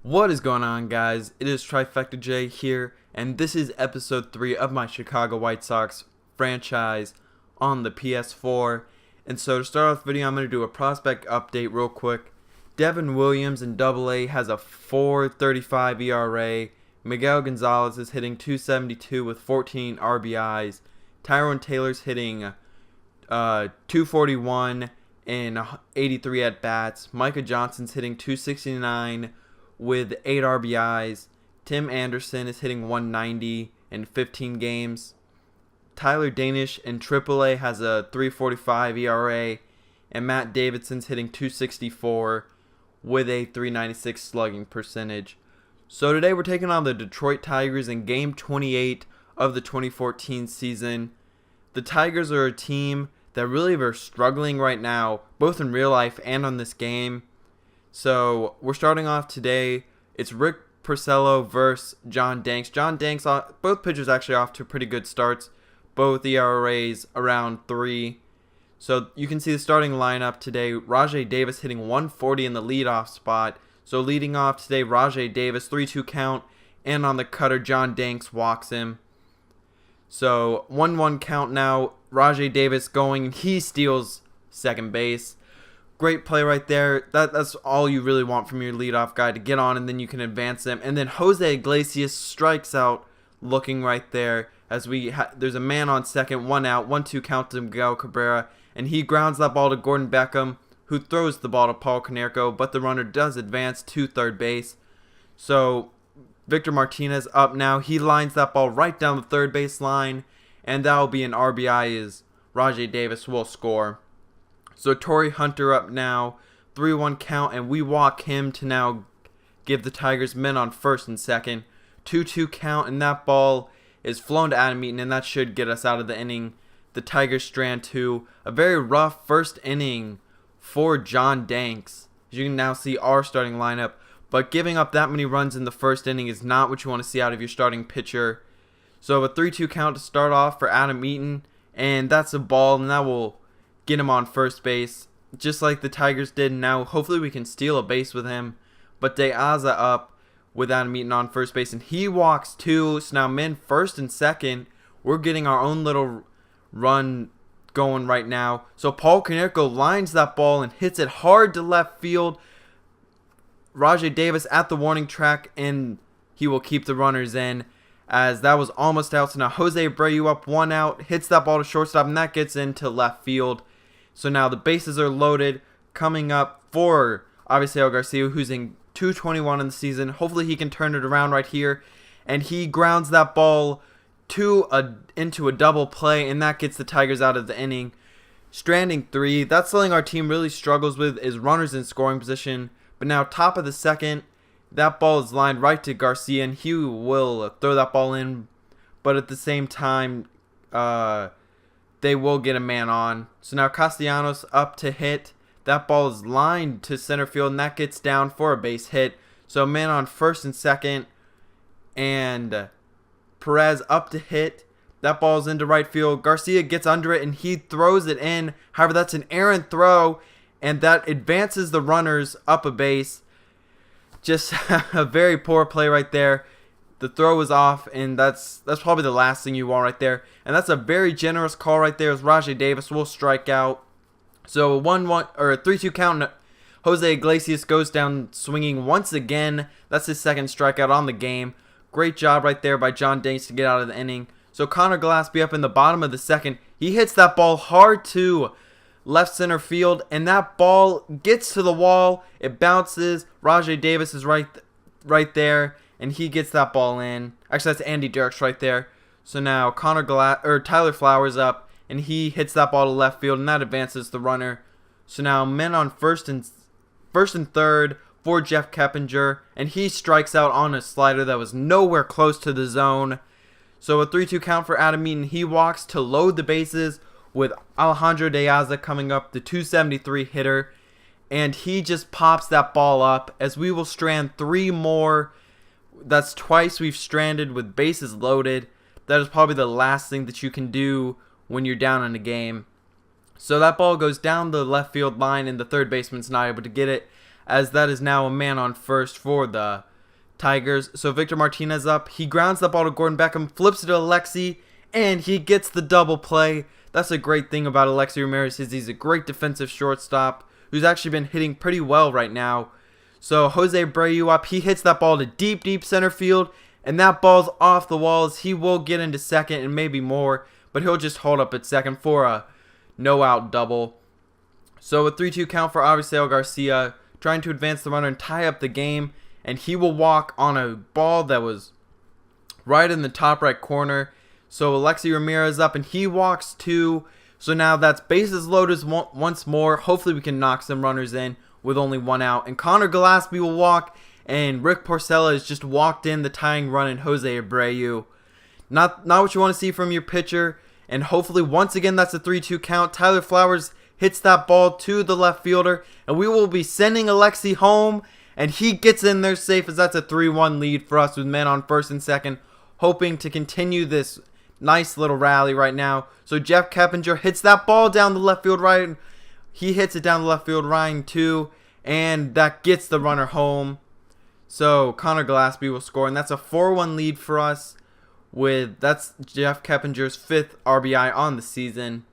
What is going on, guys? It is Trifecta J here, and this is episode 3 of my Chicago White Sox franchise on the PS4. And so to start off the video, I'm going to do a prospect update real quick. Devin Williams in AA has a 4.35 ERA. Miguel Gonzalez is hitting .272 with 14 RBIs. Tyrone Taylor's hitting .241 in 83 at-bats. Micah Johnson's hitting .269 with 8 RBIs. Tim Anderson is hitting .190 in 15 games. Tyler Danish in AAA has a 3.45 ERA. And Matt Davidson's hitting .264 with a 3.96 slugging percentage. So today we're taking on the Detroit Tigers in Game 28 of the 2014 season. The Tigers are a team that really are struggling right now, both in real life and on this game. So we're starting off today. It's Rick Porcello versus John Danks. John Danks, both pitchers actually off to pretty good starts. Both ERAs around 3. So you can see the starting lineup today. Rajai Davis hitting .140 in the leadoff spot. So leading off today, Rajai Davis, 3-2 count. And on the cutter, John Danks walks him. So 1-1 count now. Rajai Davis going. He steals second base. Great play right there. That's all you really want from your leadoff guy, to get on and then you can advance them. And then Jose Iglesias strikes out, looking right there as there's a man on second, 1 out, 1-2 count to Miguel Cabrera, and he grounds that ball to Gordon Beckham, who throws the ball to Paul Konerko, but the runner does advance to third base. So Victor Martinez up now. He lines that ball right down the third base line, and that will be an RBI as Rajai Davis will score. So Torrey Hunter up now, 3-1 count, and we walk him to now give the Tigers men on first and second. 2-2 count, and that ball is flown to Adam Eaton, and that should get us out of the inning. The Tigers strand to a very rough first inning for John Danks. As you can now see our starting lineup, but giving up that many runs in the first inning is not what you want to see out of your starting pitcher. So a 3-2 count to start off for Adam Eaton, and that's a ball, and that will get him on first base, just like the Tigers did. Now hopefully we can steal a base with him, but De Aza up with Adam Eaton on first base, and he walks 2. So now men first and second. We're getting our own little run going right now. So Paul Konerko lines that ball and hits it hard to left field. Rajai Davis at the warning track, and he will keep the runners in, as that was almost out. So now Jose Abreu up 1 out, hits that ball to shortstop, and that gets into left field. So now the bases are loaded. Coming up for Avisail Garcia, who's in .221 in the season. Hopefully he can turn it around right here. And he grounds that ball into a double play, and that gets the Tigers out of the inning. Stranding 3. That's something our team really struggles with, is runners in scoring position. But now top of the second, that ball is lined right to Garcia, and he will throw that ball in. But at the same time, they will get a man on. So now Castellanos up to hit. That ball is lined to center field, and that gets down for a base hit. So man on first and second, and Perez up to hit. That ball is into right field. Garcia gets under it, and he throws it in. However, that's an errant throw, and that advances the runners up a base. Just a very poor play right there. The throw was off, and that's probably the last thing you want right there. And that's a very generous call right there, as Rajai Davis will strike out. So a 3-2 count. Jose Iglesias goes down swinging once again. That's his second strikeout on the game. Great job right there by John Danks to get out of the inning. So Connor Gillespie up in the bottom of the second. He hits that ball hard to left center field, and that ball gets to the wall. It bounces. Rajai Davis is right there, and he gets that ball in. Actually, that's Andy Dirks right there. So now Tyler Flowers up, and he hits that ball to left field, and that advances the runner. So now men on first and third for Jeff Keppinger, and he strikes out on a slider that was nowhere close to the zone. So a 3-2 count for Adam Eaton. He walks to load the bases with Alejandro De Aza coming up, the .273 hitter, and he just pops that ball up, as we will strand 3 more. That's twice we've stranded with bases loaded. That is probably the last thing that you can do when you're down in a game. So that ball goes down the left field line, and the third baseman's not able to get it, as that is now a man on first for the Tigers. So Victor Martinez up. He grounds the ball to Gordon Beckham, flips it to Alexi, and he gets the double play. That's a great thing about Alexi Ramirez is he's a great defensive shortstop who's actually been hitting pretty well right now. So Jose Abreu up. He hits that ball to deep center field, and that ball's off the walls. He will get into second and maybe more, but he'll just hold up at second for a no-out double. So a 3-2 count for Avisail Garcia, trying to advance the runner and tie up the game, and he will walk on a ball that was right in the top right corner. So Alexi Ramirez up, and he walks too. So now that's bases loaded once more. Hopefully we can knock some runners in with only one out. And Connor Gillespie will walk, and Rick Porcella has just walked in the tying run in Jose Abreu. Not what you want to see from your pitcher. And hopefully once again that's a 3-2 count. Tyler Flowers hits that ball to the left fielder, and we will be sending Alexi home, and he gets in there safe as that's a 3-1 lead for us with men on first and second, hoping to continue this nice little rally right now. So Jeff Keppinger hits that ball down the left field right. He hits it down the left field line too, and that gets the runner home. So Connor Gillespie will score, and that's a 4-1 lead for us. That's Jeff Keppinger's 5th RBI on the season.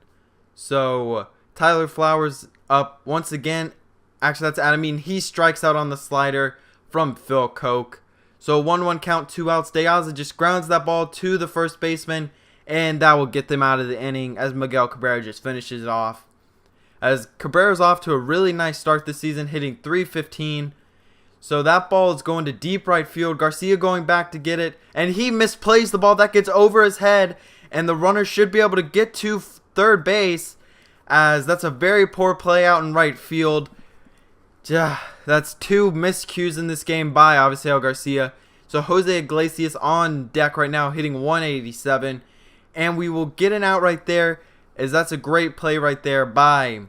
So Tyler Flowers up once again. Actually, that's Adam Eaton. He strikes out on the slider from Phil Koch. So 1-1 count, 2 outs. De Aza just grounds that ball to the first baseman, and that will get them out of the inning as Miguel Cabrera just finishes it off. As Cabrera's off to a really nice start this season, hitting .315. So that ball is going to deep right field. Garcia going back to get it, and he misplays the ball. That gets over his head, and the runner should be able to get to third base, as that's a very poor play out in right field. That's 2 miscues in this game by Avisail Garcia. So Jose Iglesias on deck right now, hitting .187, and we will get an out right there, as that's a great play right there by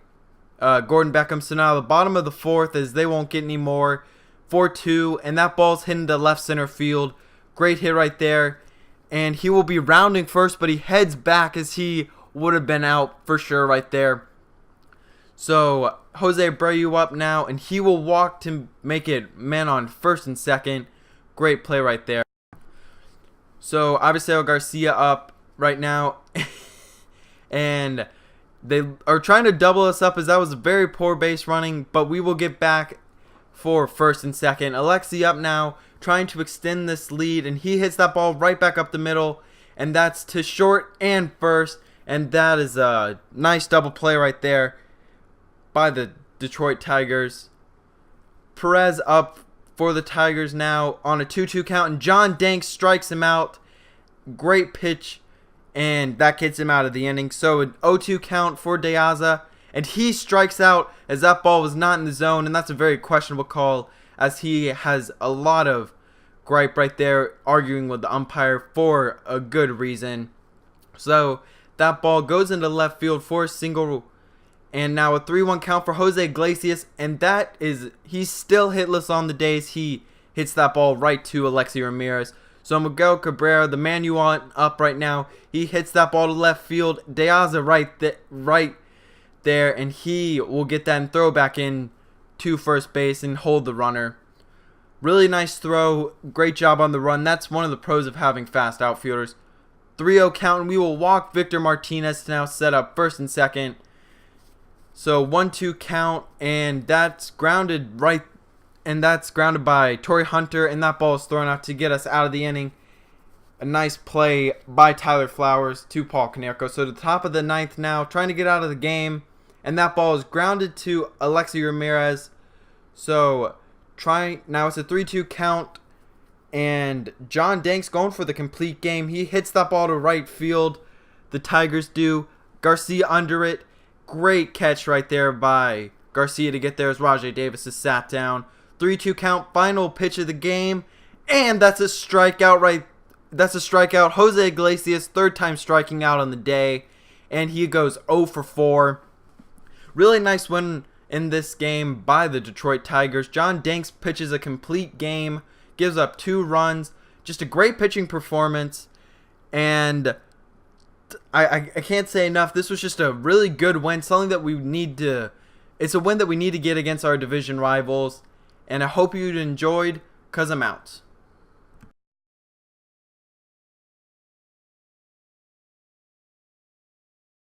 Gordon Beckham. So now the bottom of the 4th, as they won't get any more. 4-2, and that ball's hitting to left center field. Great hit right there, and he will be rounding first, but he heads back as he would have been out for sure right there. So Jose Abreu up now, and he will walk to make it men on first and second. Great play right there. So Avisail Garcia up right now, and they are trying to double us up, as that was a very poor base running, but we will get back for first and second. Alexi up now, trying to extend this lead, and he hits that ball right back up the middle, and that's to short and first, and that is a nice double play right there by the Detroit Tigers. Perez up for the Tigers now on a 2-2 count, and John Danks strikes him out. Great pitch, and that gets him out of the inning. So an 0-2 count for De Aza, and he strikes out as that ball was not in the zone, and that's a very questionable call, as he has a lot of gripe right there, arguing with the umpire for a good reason. So that ball goes into left field for a single, and now a 3-1 count for Jose Iglesias, and he's still hitless on the days. He hits that ball right to Alexi Ramirez. So Miguel Cabrera, the man you want up right now, he hits that ball to left field. De Aza right there, and he will get that and throw back in to first base and hold the runner. Really nice throw. Great job on the run. That's one of the pros of having fast outfielders. 3-0 count, and we will walk Victor Martinez to now set up first and second. So 1-2 count, and that's grounded by Torrey Hunter, and that ball is thrown out to get us out of the inning. A nice play by Tyler Flowers to Paul Konerko. So the top of the 9th now, trying to get out of the game, and that ball is grounded to Alexi Ramirez. So now it's a 3-2 count, and John Danks going for the complete game. He hits that ball to right field. The Tigers do. Garcia under it. Great catch right there by Garcia to get there as Rajay Davis is sat down. 3-2 count, final pitch of the game, and that's a strikeout That's a strikeout. Jose Iglesias, 3rd time striking out on the day, and he goes 0 for 4. Really nice win in this game by the Detroit Tigers. John Danks pitches a complete game, gives up 2 runs. Just a great pitching performance, and I can't say enough. This was just a really good win, something that we need to. It's a win that we need to get against our division rivals, and I hope you enjoyed, 'cause I'm out.